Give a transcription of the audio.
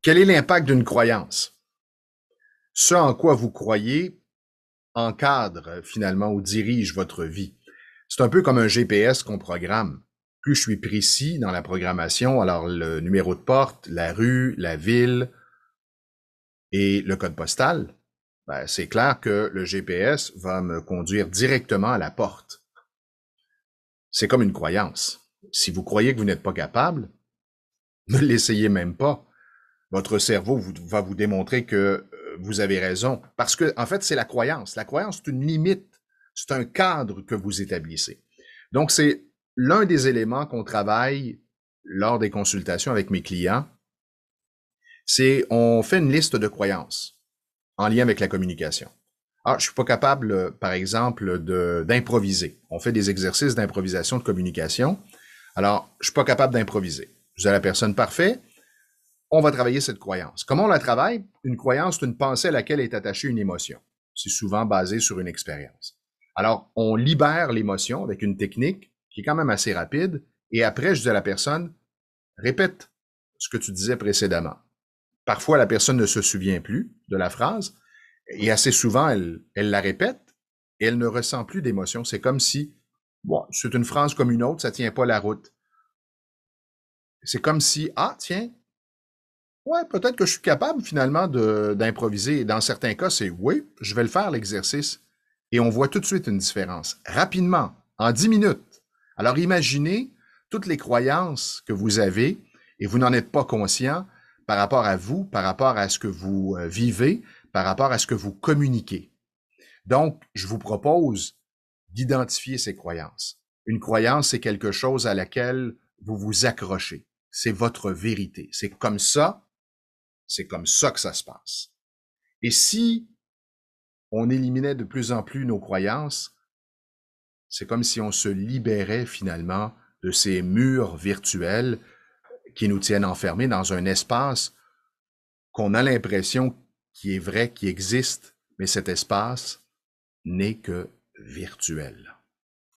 Quel est l'impact d'une croyance? Ce en quoi vous croyez encadre finalement ou dirige votre vie. C'est un peu comme un GPS qu'on programme. Plus je suis précis dans la programmation, alors le numéro de porte, la rue, la ville et le code postal, ben, c'est clair que le GPS va me conduire directement à la porte. C'est comme une croyance. Si vous croyez que vous n'êtes pas capable, ne l'essayez même pas. Votre cerveau va vous démontrer que vous avez raison. Parce que, en fait, c'est la croyance. La croyance, c'est une limite. C'est un cadre que vous établissez. Donc, c'est l'un des éléments qu'on travaille lors des consultations avec mes clients. C'est, on fait une liste de croyances en lien avec la communication. Alors, je suis pas capable, par exemple, d'improviser. On fait des exercices d'improvisation de communication. Alors, je suis pas capable d'improviser. Vous êtes la personne parfaite. On va travailler cette croyance. Comment on la travaille? Une croyance, c'est une pensée à laquelle est attachée une émotion. C'est souvent basé sur une expérience. Alors, on libère l'émotion avec une technique qui est quand même assez rapide. Et après, je dis à la personne, répète ce que tu disais précédemment. Parfois, la personne ne se souvient plus de la phrase. Et assez souvent, elle la répète et elle ne ressent plus d'émotion. C'est comme si, bon, c'est une phrase comme une autre, ça tient pas la route. C'est comme si, ah, tiens, ouais, peut-être que je suis capable finalement d'improviser. Dans certains cas, c'est oui, je vais le faire l'exercice. Et on voit tout de suite une différence. Rapidement, en 10 minutes. Alors imaginez toutes les croyances que vous avez et vous n'en êtes pas conscient par rapport à vous, par rapport à ce que vous vivez, par rapport à ce que vous communiquez. Donc, je vous propose d'identifier ces croyances. Une croyance, c'est quelque chose à laquelle vous vous accrochez. C'est votre vérité. C'est comme ça que ça se passe. Et si on éliminait de plus en plus nos croyances, c'est comme si on se libérait finalement de ces murs virtuels qui nous tiennent enfermés dans un espace qu'on a l'impression qui est vrai, qui existe, mais cet espace n'est que virtuel.